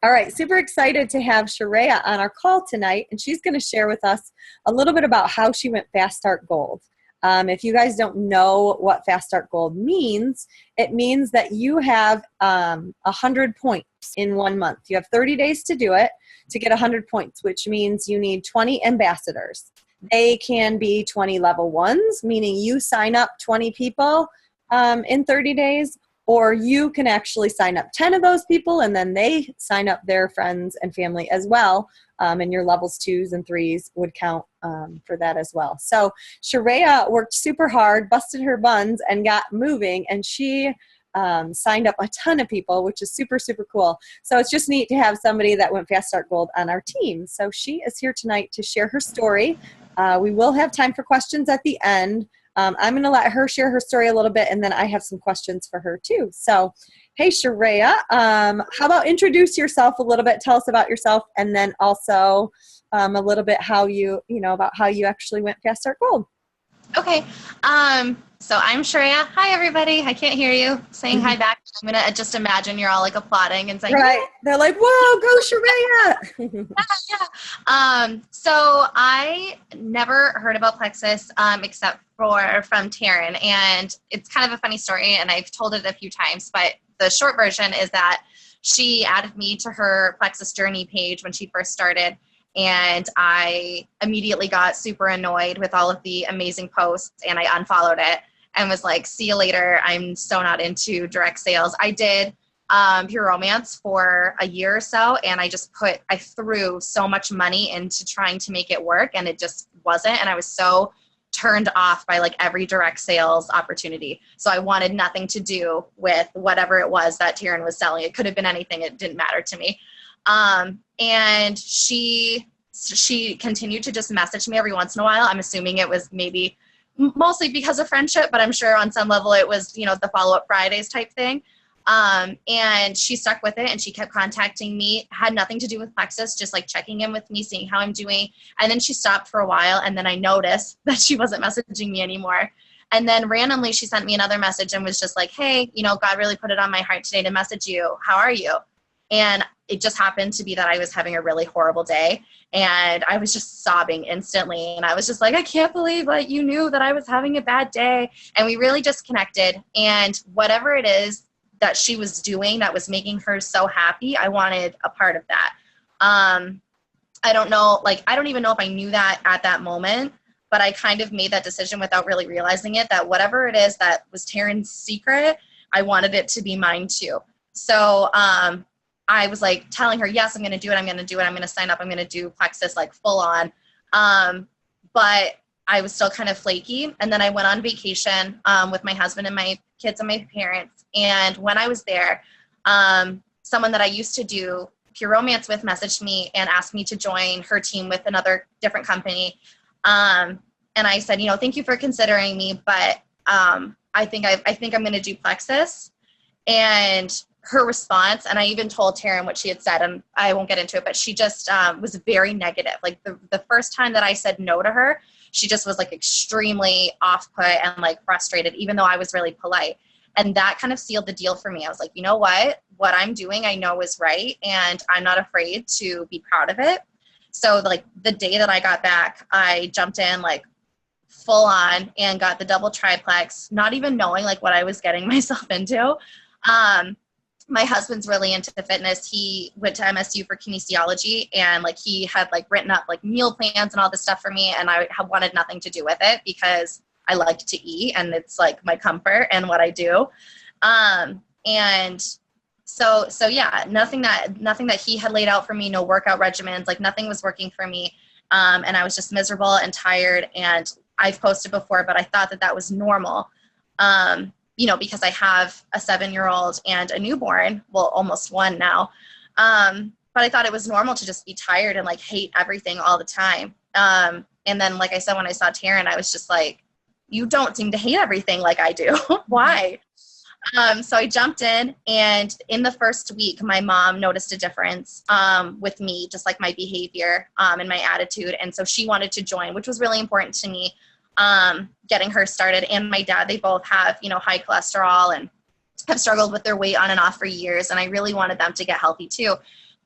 All right, super excited to have Sharaya on our call tonight, and she's going to share with us a little bit about how she went Fast Start Gold. If you guys don't know what Fast Start Gold means, it means that you have 100 points in 1 month. You have 30 days to do it to get 100 points, which means you need 20 ambassadors. They can be 20 level ones, meaning you sign up 20 people in 30 days, or you can actually sign up 10 of those people and then they sign up their friends and family as well. And your levels 2s and 3s would count for that as well. So Sharaya worked super hard, busted her buns, and got moving. And she signed up a ton of people, which is super, super cool. So it's just neat to have somebody that went Fast Start Gold on our team. So she is here tonight to share her story. We will have time for questions at the end. I'm going to let her share her story a little bit, and then I have some questions for her too. So, hey, Sharaya, how about introduce yourself a little bit, tell us about yourself, and then also a little bit about how you actually went Fast Start Gold. Okay. So I'm Sharaya. Hi, everybody. I can't hear you saying hi back. I'm going to just imagine you're all like applauding and saying, right. They're like, whoa, go Sharaya. So I never heard about Plexus except from Taryn. And it's kind of a funny story, and I've told it a few times, but the short version is that she added me to her Plexus journey page when she first started. And I immediately got super annoyed with all of the amazing posts, and I unfollowed it and was like, see you later. I'm so not into direct sales. I did Pure Romance for a year or so, and I threw so much money into trying to make it work, and it just wasn't. And I was so turned off by like every direct sales opportunity. So I wanted nothing to do with whatever it was that Taryn was selling. It could have been anything. It didn't matter to me. And she continued to just message me every once in a while. I'm assuming it was maybe mostly because of friendship, but I'm sure on some level it was, the follow-up Fridays type thing. And she stuck with it, and she kept contacting me, had nothing to do with Plexus, just like checking in with me, seeing how I'm doing. And then she stopped for a while, and then I noticed that she wasn't messaging me anymore. And then randomly she sent me another message and was just like, hey, God really put it on my heart today to message you. How are you? And it just happened to be that I was having a really horrible day, and I was just sobbing instantly. And I was just like, I can't believe that you knew that I was having a bad day. And we really just connected. And whatever it is that she was doing that was making her so happy, I wanted a part of that. I don't know, I don't even know if I knew that at that moment, but I kind of made that decision without really realizing it, that whatever it is that was Taryn's secret, I wanted it to be mine too. So, I was like telling her, yes, I'm going to do it. I'm going to do it. I'm going to sign up. I'm going to do Plexus like full on. But I was still kind of flaky. And then I went on vacation with my husband and my kids and my parents. And when I was there, someone that I used to do Pure Romance with messaged me and asked me to join her team with another different company. And I said, thank you for considering me, but I think I'm going to do Plexus. And her response, and I even told Taryn what she had said, and I won't get into it, but she just was very negative. Like the first time that I said no to her, she just was like extremely off-put and like frustrated, even though I was really polite. And that kind of sealed the deal for me. I was like, you know what I'm doing, I know is right, and I'm not afraid to be proud of it. So like the day that I got back, I jumped in like full on and got the double triplex, not even knowing like what I was getting myself into. My husband's really into fitness. He went to MSU for kinesiology, and like he had like written up like meal plans and all this stuff for me. And I wanted nothing to do with it because I like to eat, and it's like my comfort and what I do. And so yeah, nothing that he had laid out for me, no workout regimens, like nothing was working for me. And I was just miserable and tired, and I've posted before, but I thought that was normal. Because I have a 7-year-old and a newborn, well, almost 1 now. But I thought it was normal to just be tired and like hate everything all the time. And then, like I said, when I saw Taryn, I was just like, you don't seem to hate everything like I do. Why? So I jumped in, and in the first week, my mom noticed a difference with me, just like my behavior and my attitude. And so she wanted to join, which was really important to me. Getting her started, and my dad, they both have, high cholesterol and have struggled with their weight on and off for years. And I really wanted them to get healthy too.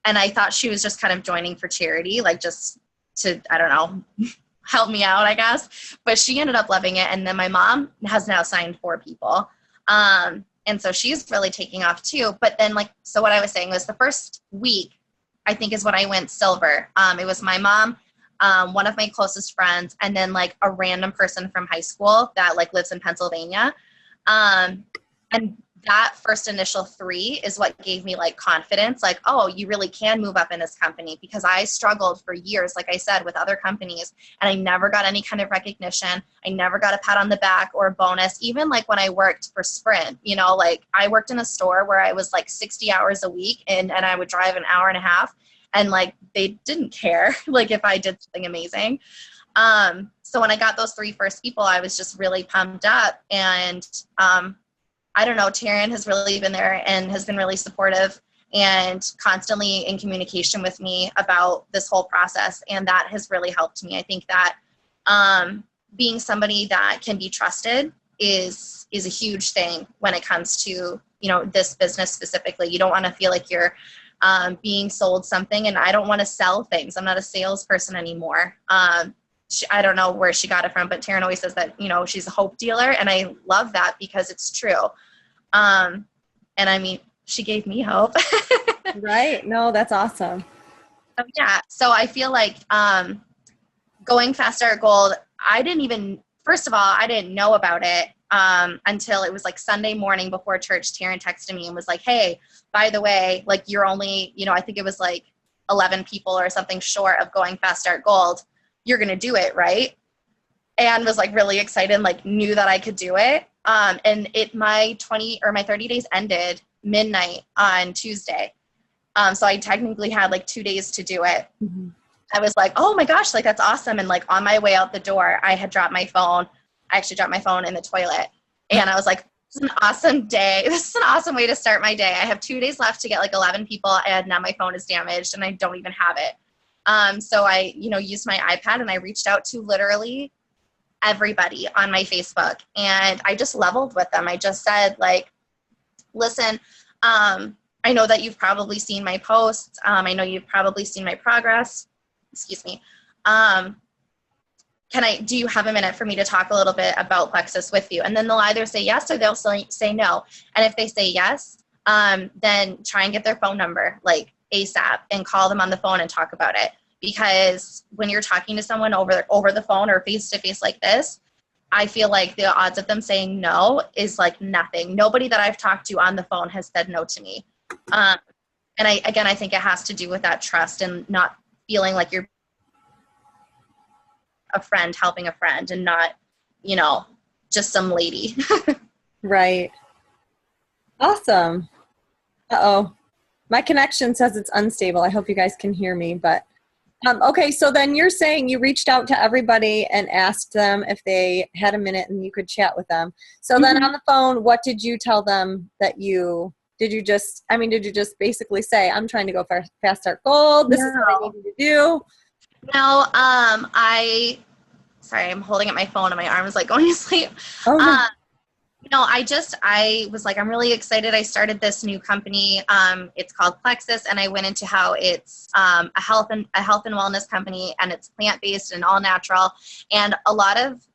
And I thought she was just kind of joining for charity, like just to, I don't know, help me out, I guess. But she ended up loving it. And then my mom has now signed 4 people. And so she's really taking off too. But then so what I was saying was the first week, I think is when I went silver. It was my mom, one of my closest friends, and then like a random person from high school that like lives in Pennsylvania. And that first initial 3 is what gave me like confidence, like, oh, you really can move up in this company, because I struggled for years, like I said, with other companies, and I never got any kind of recognition. I never got a pat on the back or a bonus. Even like when I worked for Sprint, you know, like I worked in a store where I was like 60 hours a week and I would drive an hour and a half, and like they didn't care like if I did something amazing. So when I got those 3 first people, I was just really pumped up. And I don't know, Taryn has really been there and has been really supportive and constantly in communication with me about this whole process. And that has really helped me. I think that being somebody that can be trusted is a huge thing when it comes to, you know, this business specifically. You don't want to feel like you're being sold something, and I don't want to sell things. I'm not a salesperson anymore. I don't know where she got it from, but Taryn always says that, you know, she's a hope dealer. And I love that because it's true. And I mean, she gave me hope. Right. No, that's awesome. Yeah. So I feel like, going Fast Start Gold, first of all, I didn't know about it, until it was like Sunday morning before church. Taryn texted me and was like, hey, by the way, like you're only, you know, I think it was like 11 people or something short of going Fast Start Gold. You're going to do it, right? And was like really excited and like knew that I could do it. And my 30 days ended midnight on Tuesday. So I technically had like 2 days to do it. Mm-hmm. I was like, oh my gosh, like that's awesome. And like on my way out the door, I had dropped my phone. I actually dropped my phone in the toilet. And I was like, this is an awesome day. This is an awesome way to start my day. I have 2 days left to get like 11 people, and now my phone is damaged and I don't even have it. So I, you know, used my iPad and I reached out to literally everybody on my Facebook, and I just leveled with them. I just said like, listen, I know that you've probably seen my posts. I know you've probably seen my progress. Excuse me. Do you have a minute for me to talk a little bit about Plexus with you? And then they'll either say yes or they'll say no. And if they say yes, then try and get their phone number like ASAP and call them on the phone and talk about it. Because when you're talking to someone over the phone or face to face like this, I feel like the odds of them saying no is like nothing. Nobody that I've talked to on the phone has said no to me. And I think it has to do with that trust and not feeling like you're a friend helping a friend and not, you know, just some lady. Right. Awesome. Uh-oh. My connection says it's unstable. I hope you guys can hear me, but okay. So then you're saying you reached out to everybody and asked them if they had a minute and you could chat with them. So then on the phone, what did you tell them that did you just basically say, I'm trying to go Fast Start Gold. This is what I need you to do. No, sorry, I'm holding up my phone and my arm is like going to sleep. Oh, no. I was like, I'm really excited. I started this new company. It's called Plexus, and I went into how it's a health and wellness company, and it's plant-based and all natural. And a lot of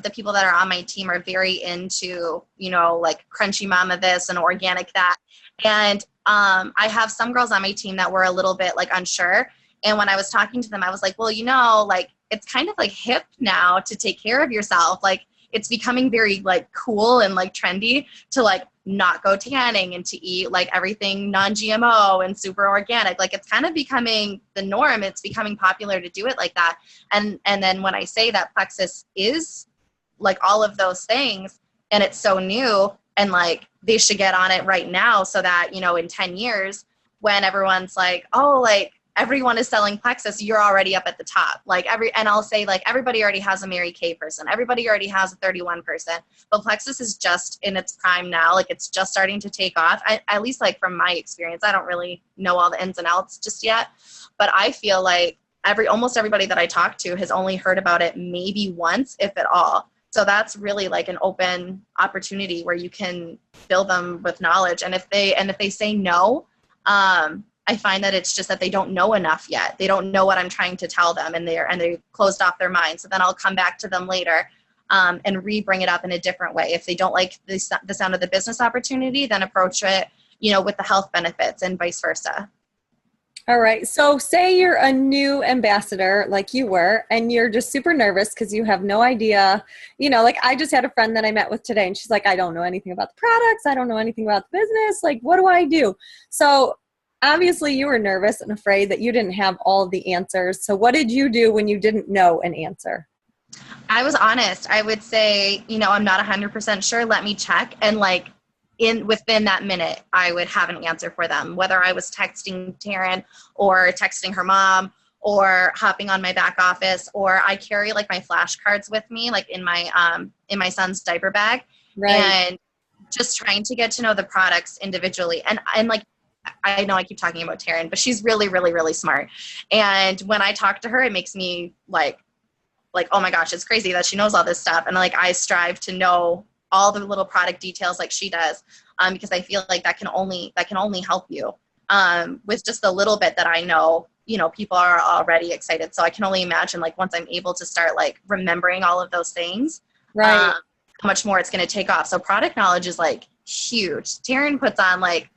the people that are on my team are very into, you know, like crunchy mama this and organic that. And I have some girls on my team that were a little bit like unsure. And when I was talking to them, I was like, well, you know, like it's kind of like hip now to take care of yourself. Like it's becoming very like cool and like trendy to like not go tanning and to eat like everything non-GMO and super organic. Like it's kind of becoming the norm. It's becoming popular to do it like that. And then when I say that Plexus is like all of those things and it's so new and like they should get on it right now so that, you know, in 10 years when everyone's like, oh, like everyone is selling Plexus, you're already up at the top. And I'll say like everybody already has a Mary Kay person. Everybody already has a 31 person, but Plexus is just in its prime now. Like it's just starting to take off. At least like from my experience, I don't really know all the ins and outs just yet, but I feel like almost everybody that I talk to has only heard about it maybe once, if at all. So that's really like an open opportunity where you can fill them with knowledge. And if they say no, I find that it's just that they don't know enough yet. They don't know what I'm trying to tell them, and they closed off their mind. So then I'll come back to them later and re-bring it up in a different way. If they don't like the sound of the business opportunity, then approach it, with the health benefits and vice versa. All right. So say you're a new ambassador like you were, and you're just super nervous because you have no idea, like I just had a friend that I met with today, and she's like, I don't know anything about the products. I don't know anything about the business. Like, what do I do? So obviously you were nervous and afraid that you didn't have all the answers. So what did you do when you didn't know an answer? I was honest. I would say, I'm not 100% sure. Let me check. And within that minute, I would have an answer for them, whether I was texting Taryn or texting her mom or hopping on my back office, or I carry like my flashcards with me, like in my son's diaper bag, right. And just trying to get to know the products individually. And like, I know I keep talking about Taryn, but she's really, really, really smart. And when I talk to her, it makes me like, oh my gosh, it's crazy that she knows all this stuff. And like, I strive to know all the little product details like she does, because I feel like that can only help you. With just the little bit that I know, people are already excited. So I can only imagine, like, once I'm able to start like remembering all of those things, right. How much more it's going to take off. So product knowledge is like huge. Taryn puts on like,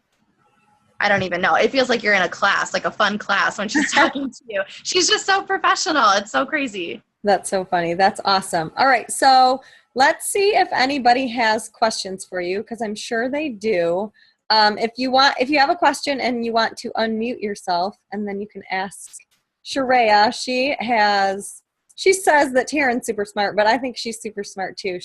I don't even know. It feels like you're in a class, like a fun class when she's talking to you. She's just so professional. It's so crazy. That's so funny. That's awesome. All right. So let's see if anybody has questions for you, because I'm sure they do. If you have a question and you want to unmute yourself, and then you can ask Sharaya. She says that Taryn's super smart, but I think she's super smart too.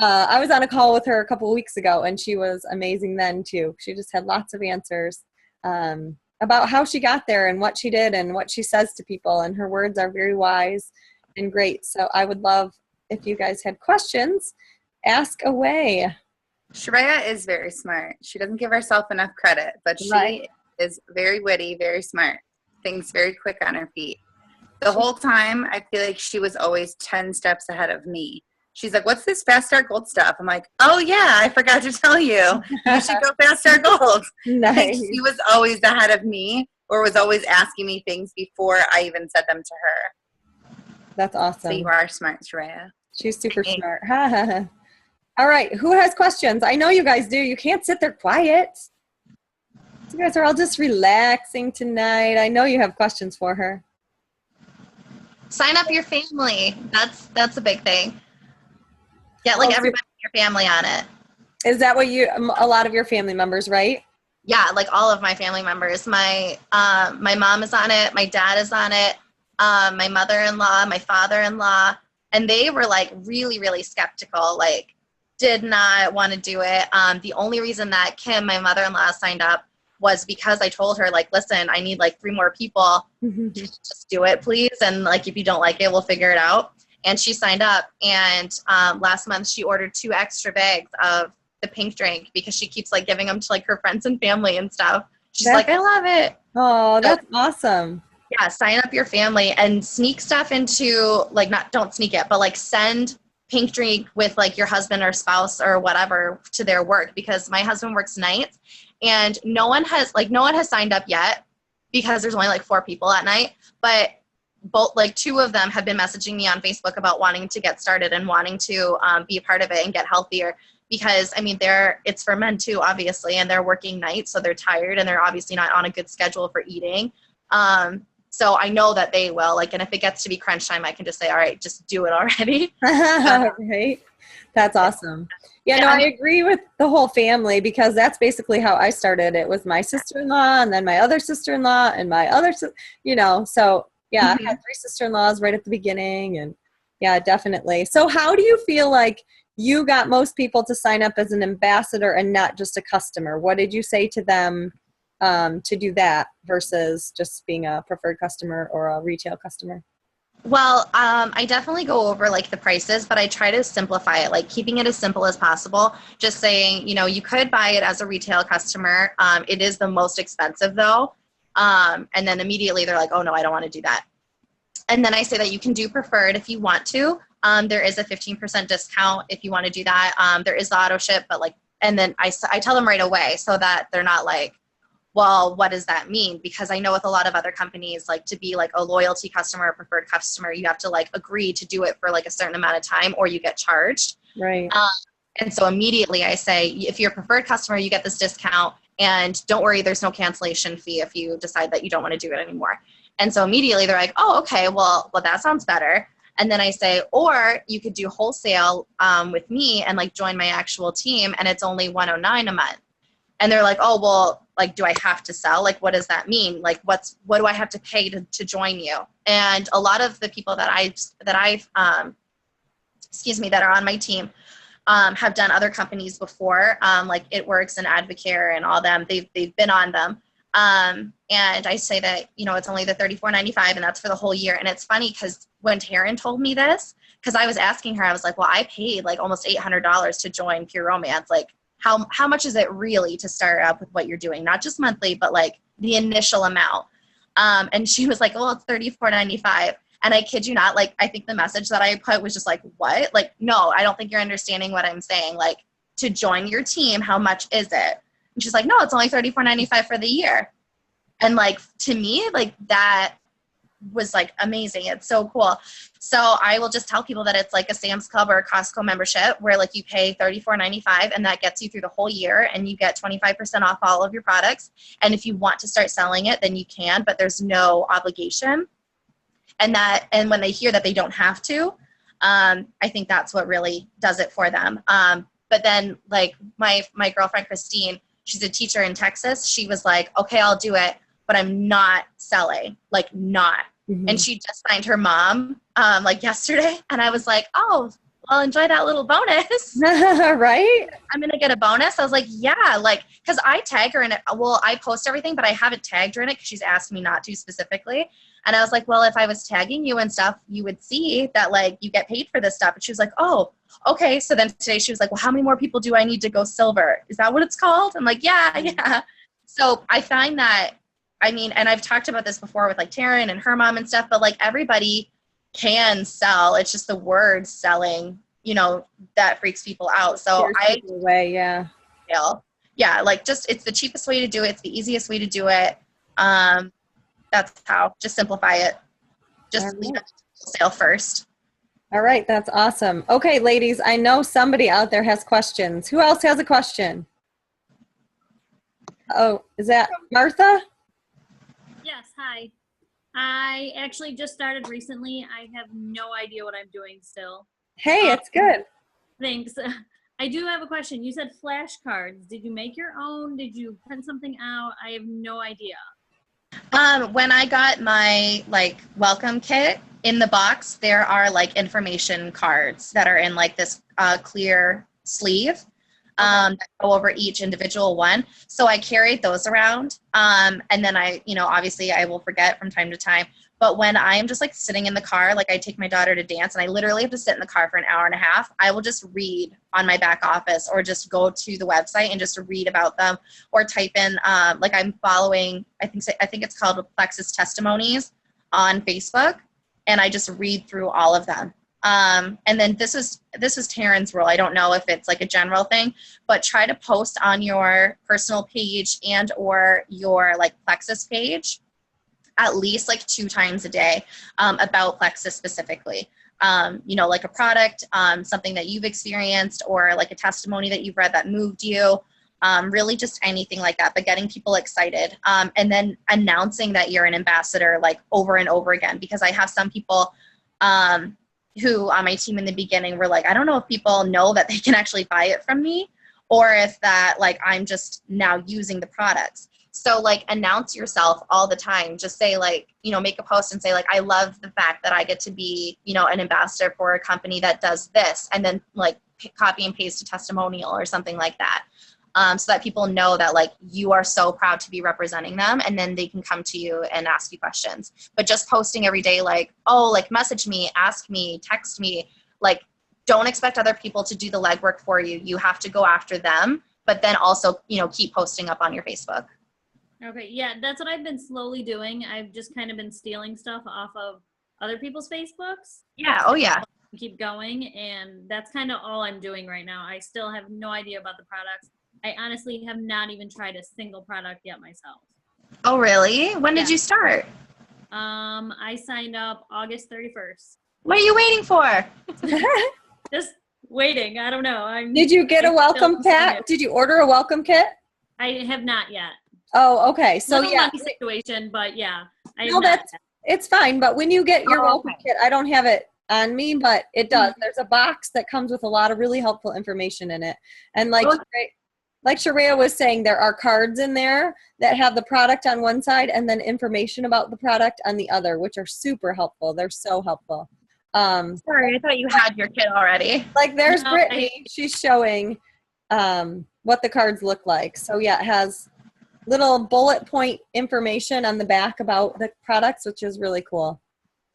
I was on a call with her a couple of weeks ago, and she was amazing then too. She just had lots of answers about how she got there and what she did and what she says to people, and her words are very wise and great. So I would love if you guys had questions, ask away. Sharaya is very smart. She doesn't give herself enough credit, but she is very witty, very smart, thinks very quick on her feet. The whole time, I feel like she was always 10 steps ahead of me. She's like, what's this Fast Start Gold stuff? I'm like, oh, yeah, I forgot to tell you. You should go Fast Start Gold. Nice. Like, she was always ahead of me, or was always asking me things before I even said them to her. That's awesome. So you are smart, Sharaya. She's super smart. All right. Who has questions? I know you guys do. You can't sit there quiet. You guys are all just relaxing tonight. I know you have questions for her. Sign up your family. That's a big thing. Get like everybody in your family on it. Is that what a lot of your family members, right? Yeah, like all of my family members. My mom is on it. My dad is on it. My mother-in-law, my father-in-law, and they were like really, really skeptical, like did not want to do it. The only reason that Kim, my mother-in-law, signed up was because I told her, like, listen, I need like 3 more people. Just do it, please. And like, if you don't like it, we'll figure it out. And she signed up. And last month she ordered 2 extra bags of the pink drink because she keeps like giving them to like her friends and family and stuff. She's like, I love it. Oh, that's awesome. Yeah, sign up your family and sneak stuff into, like, don't sneak it, but like send pink drink with like your husband or spouse or whatever to their work, because my husband works nights and no one has signed up yet because there's only like 4 people at night, but both like 2 of them have been messaging me on Facebook about wanting to get started and wanting to be a part of it and get healthier, because I mean, it's for men too, obviously, and they're working nights, so they're tired and they're obviously not on a good schedule for eating. So I know that they will, like, and if it gets to be crunch time, I can just say, all right, just do it already. Right. That's awesome. Yeah, no, I agree with the whole family, because that's basically how I started. It was my sister-in-law and then my other sister-in-law and my other, so yeah, I had 3 sister-in-laws right at the beginning, and yeah, definitely. So how do you feel like you got most people to sign up as an ambassador and not just a customer? What did you say to them to do that versus just being a preferred customer or a retail customer? Well, I definitely go over like the prices, but I try to simplify it, like keeping it as simple as possible. Just saying, you could buy it as a retail customer. It is the most expensive though. And then immediately they're like, oh no, I don't want to do that. And then I say that you can do preferred if you want to. There is a 15% discount if you want to do that. There is the auto ship, but like, and then I tell them right away so that they're not like, well, what does that mean? Because I know with a lot of other companies, like to be like a loyalty customer or preferred customer, you have to like agree to do it for like a certain amount of time or you get charged. Right. And so immediately I say, if you're a preferred customer, you get this discount, and don't worry, there's no cancellation fee if you decide that you don't want to do it anymore. And so immediately they're like, oh, okay, well, that sounds better. And then I say, or you could do wholesale with me and like join my actual team, and it's only $109 a month. And they're like, oh, well, like, do I have to sell? Like, what does that mean? Like, what do I have to pay to join you? And a lot of the people that are on my team have done other companies before, like It Works and Advocare and all them. They've been on them. And I say that, it's only the $34.95 and that's for the whole year. And it's funny because when Taryn told me this, because I was asking her, I was like, well, I paid like almost $800 to join Pure Romance. Like, how much is it really to start up with what you're doing? Not just monthly, but like the initial amount. And she was like, well, it's $34.95. And I kid you not, like, I think the message that I put was just like, what? Like, no, I don't think you're understanding what I'm saying. Like, to join your team, how much is it? And she's like, no, it's only $34.95 for the year. And like, to me, like that was like amazing. It's so cool. So I will just tell people that it's like a Sam's Club or a Costco membership where like you pay $34.95 and that gets you through the whole year and you get 25% off all of your products. And if you want to start selling it, then you can, but there's no obligation. And when they hear that they don't have to, I think that's what really does it for them. But then like my girlfriend, Christine, she's a teacher in Texas. She was like, okay, I'll do it, but I'm not selling, like not. Mm-hmm. And she just signed her mom like yesterday. And I was like, oh, well, enjoy that little bonus. Right? I'm going to get a bonus. I was like, yeah, like, because I tag her in it. Well, I post everything, but I haven't tagged her in it because she's asked me not to specifically. And I was like, well, if I was tagging you and stuff, you would see that like you get paid for this stuff. And she was like, oh, okay. So then today she was like, well, how many more people do I need to go silver? Is that what it's called? I'm like, yeah. So I find that, and I've talked about this before with like Taryn and her mom and stuff, but like everybody can sell. It's just the word selling, that freaks people out. So yeah, like just, it's the cheapest way to do it. It's the easiest way to do it. That's how, just simplify it. Just leave it sale first. All right. That's awesome. Okay, ladies, I know somebody out there has questions. Who else has a question? Oh, is that Martha? Yes. Hi. I actually just started recently. I have no idea what I'm doing still. Hey, it's good. Thanks. I do have a question. You said flashcards. Did you make your own? Did you print something out? I have no idea. When I got my like welcome kit, in the box, there are like information cards that are in like this clear sleeve that go over each individual one. So I carried those around. And then obviously I will forget from time to time. But when I am just like sitting in the car, like I take my daughter to dance and I literally have to sit in the car for an hour and a half, I will just read on my back office or just go to the website and just read about them or type in, like I'm following, I think it's called Plexus Testimonies on Facebook. And I just read through all of them. And then this is Taryn's rule. I don't know if it's like a general thing, but try to post on your personal page and or your like Plexus page at least like 2 times a day about Plexus specifically. Like a product, something that you've experienced or like a testimony that you've read that moved you. Really just anything like that, but getting people excited. And then announcing that you're an ambassador like over and over again, because I have some people who on my team in the beginning were like, I don't know if people know that they can actually buy it from me or if that like I'm just now using the products. So like announce yourself all the time. Just say like, make a post and say like, I love the fact that I get to be, an ambassador for a company that does this, and then like copy and paste a testimonial or something like that. So that people know that like you are so proud to be representing them, and then they can come to you and ask you questions. But just posting every day like, oh, like message me, ask me, text me, like don't expect other people to do the legwork for you. You have to go after them, but then also, keep posting up on your Facebook. Okay, yeah, that's what I've been slowly doing. I've just kind of been stealing stuff off of other people's Facebooks. Yeah, oh yeah. Keep going, and that's kind of all I'm doing right now. I still have no idea about the products. I honestly have not even tried a single product yet myself. Oh, really? When did Yeah. you start? I signed up August 31st. What are you waiting for? Just waiting. I don't know. Did you get a welcome pack? Did you order a welcome kit? I have not yet. Oh, okay. So Little yeah. money situation, but yeah. It's fine. But when you get your welcome kit, I don't have it on me, but it does. There's a box that comes with a lot of really helpful information in it. And like Sharaya was saying, there are cards in there that have the product on one side and then information about the product on the other, which are super helpful. They're so helpful. Sorry, I thought you had your kit already. Like there's Brittany. She's showing what the cards look like. So yeah, it has little bullet point information on the back about the products, which is really cool.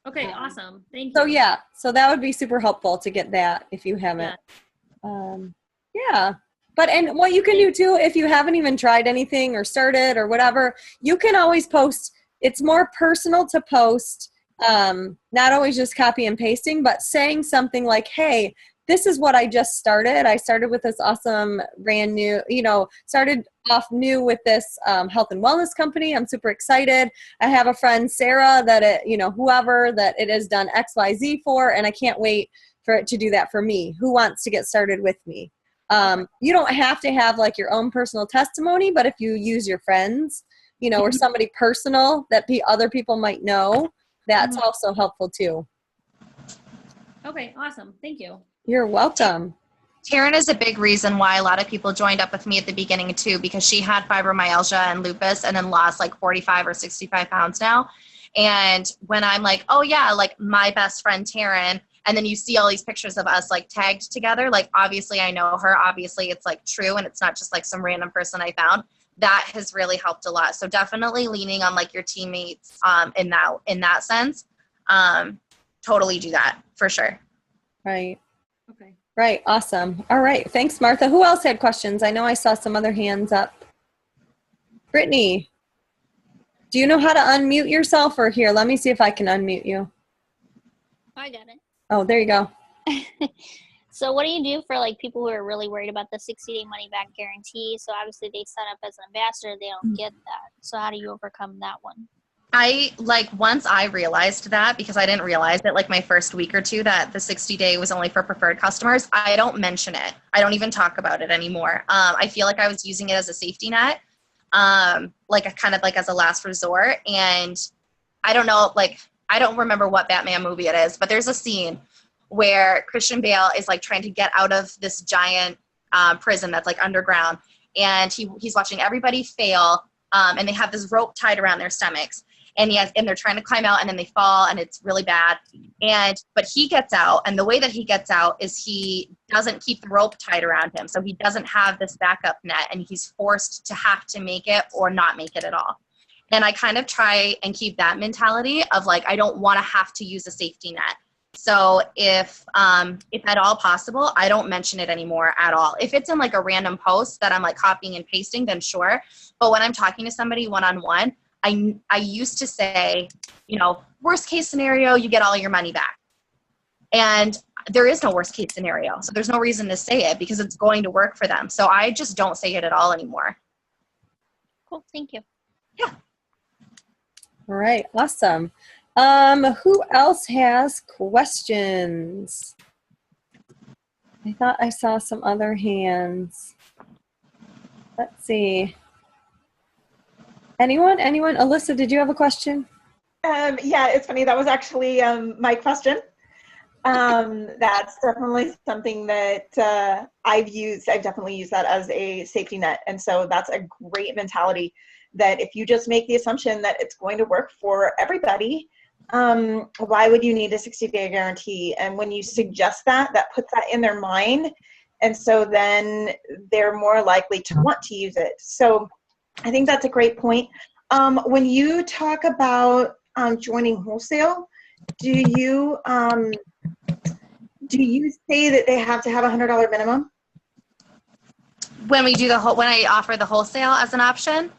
Okay, awesome. Thank you. So yeah, so that would be super helpful to get that if you haven't. Yeah. But, and what you can do too, if you haven't even tried anything or started or whatever, you can always post. It's more personal to post, not always just copy and pasting, but saying something like, hey, this is what I just started. I started with this awesome brand new, started off new with this health and wellness company. I'm super excited. I have a friend, Sarah, that whoever that it has done XYZ for, and I can't wait for it to do that for me. Who wants to get started with me? You don't have to have like your own personal testimony, but if you use your friends, or somebody personal that other people might know, that's also helpful too. Okay, awesome. Thank you. You're welcome. Taryn is a big reason why a lot of people joined up with me at the beginning too, because she had fibromyalgia and lupus and then lost like 45 or 65 pounds now. And when I'm like, oh yeah, like my best friend Taryn, and then you see all these pictures of us like tagged together, like obviously I know her, obviously it's like true and it's not just like some random person I found. That has really helped a lot. So definitely leaning on like your teammates in that sense. Totally do that for sure. Right. Okay. Right. Awesome. All right. Thanks, Martha. Who else had questions? I know I saw some other hands up. Brittany, do you know how to unmute yourself, or here? Let me see if I can unmute you. I got it. Oh, there you go. So what do you do for like people who are really worried about the 60-day money back guarantee? So obviously they sign up as an ambassador, they don't get that. So how do you overcome that one? Once I realized that, because I didn't realize it like my first week or two, that the 60-day was only for preferred customers, I don't mention it. I don't even talk about it anymore. I feel like I was using it as a safety net, like a kind of like as a last resort. And I don't know, like, I don't remember what Batman movie it is, but there's a scene where Christian Bale is like trying to get out of this giant prison that's like underground. And he's watching everybody fail. And they have this rope tied around their stomachs. And they're trying to climb out, and then they fall, and it's really bad. But he gets out, and the way that he gets out is he doesn't keep the rope tied around him, so he doesn't have this backup net, and he's forced to have to make it or not make it at all. And I kind of try and keep that mentality of like, I don't want to have to use a safety net. So if at all possible, I don't mention it anymore at all. If it's in like a random post that I'm like copying and pasting, then sure. But when I'm talking to somebody one-on-one, I used to say, worst case scenario, you get all your money back. And there is no worst case scenario. So there's no reason to say it because it's going to work for them. So I just don't say it at all anymore. Cool. Thank you. Yeah. All right. Awesome. Who else has questions? I thought I saw some other hands. Let's see. Anyone? Alyssa, did you have a question? Yeah, it's funny. That was actually my question. That's definitely something that I've used. I've definitely used that as a safety net. And so that's a great mentality that if you just make the assumption that it's going to work for everybody, why would you need a 60-day guarantee? And when you suggest that puts that in their mind. And so then they're more likely to want to use it. So I think that's a great point. When you talk about joining wholesale, do you say that they have to have $100 minimum? When I offer the wholesale as an option?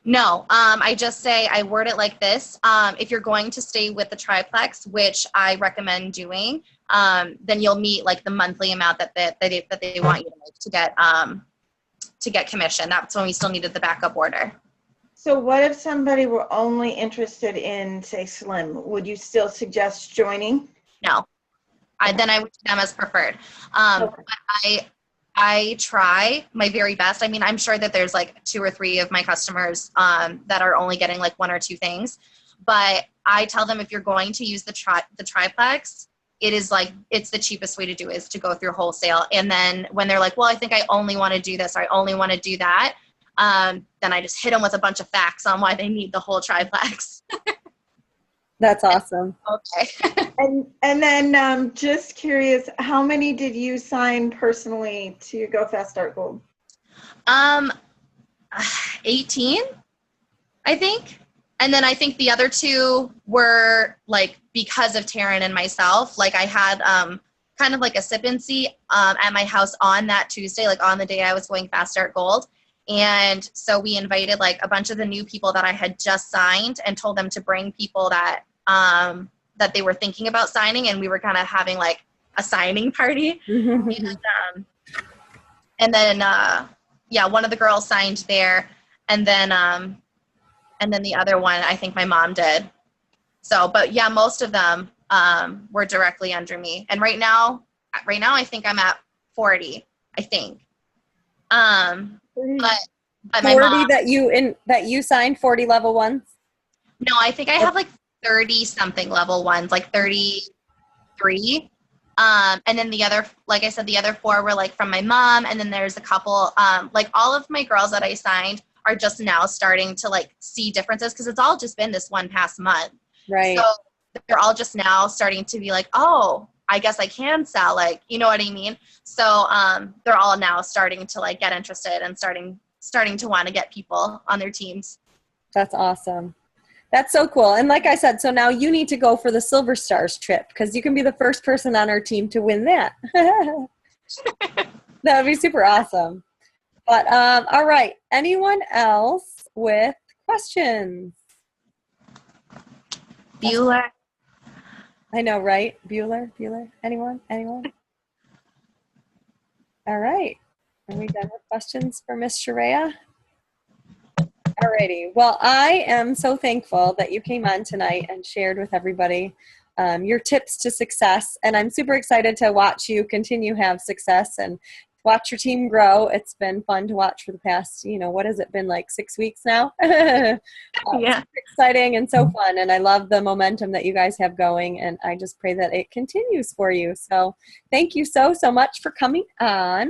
No, I just say, I word it like this. If you're going to stay with the triplex, which I recommend doing, then you'll meet like the monthly amount that they want you to make to get commission. That's when we still needed the backup order. So what if somebody were only interested in, say, slim? Would you still suggest joining? No. Then I would do them as preferred. Okay. But I try my very best. I mean, I'm sure that there's like 2 or 3 of my customers that are only getting like 1 or 2 things. But I tell them, if you're going to use the triplex, it is like, it's the cheapest way to do it, is to go through wholesale. And then when they're like, well, I think I only want to do this, or I only want to do that, then I just hit them with a bunch of facts on why they need the whole triplex. That's awesome. Okay. And then just curious, how many did you sign personally to Go Fast Start Gold? 18, I think. And then I think the other 2 were like because of Taryn and myself. Like I had kind of like a sip and see at my house on that Tuesday, like on the day I was going Fast Start Gold. And so we invited like a bunch of the new people that I had just signed and told them to bring people that that they were thinking about signing, and we were kind of having like a signing party. And then yeah, one of the girls signed there, and then the other one I think my mom did. So, but yeah, most of them were directly under me. And right now I think I'm at 40, I think. But my 40 mom, that you signed, 40 level ones? no, I think I have like 30 something level ones, like 33. And then the other, like I said, the other 4 were like from my mom. And then there's a couple, like all of my girls that I signed are just now starting to like see differences, because it's all just been this one past month. Right. So they're all just now starting to be like, oh, I guess I can sell, like, you know what I mean? So they're all now starting to like get interested and starting to want to get people on their teams. That's awesome. That's so cool. And like I said, so now you need to go for the Silver Stars trip, because you can be the first person on our team to win that. That would be super awesome. But all right. Anyone else with questions? Bueller. I know, right? Bueller? Anyone? All right. Are we done with questions for Miss Sharaya? Alrighty. Well, I am so thankful that you came on tonight and shared with everybody your tips to success. And I'm super excited to watch you continue to have success and watch your team grow. It's been fun to watch for the past, what has it been, like 6 weeks now? Yeah. Super exciting and so fun. And I love the momentum that you guys have going. And I just pray that it continues for you. So thank you so much for coming on.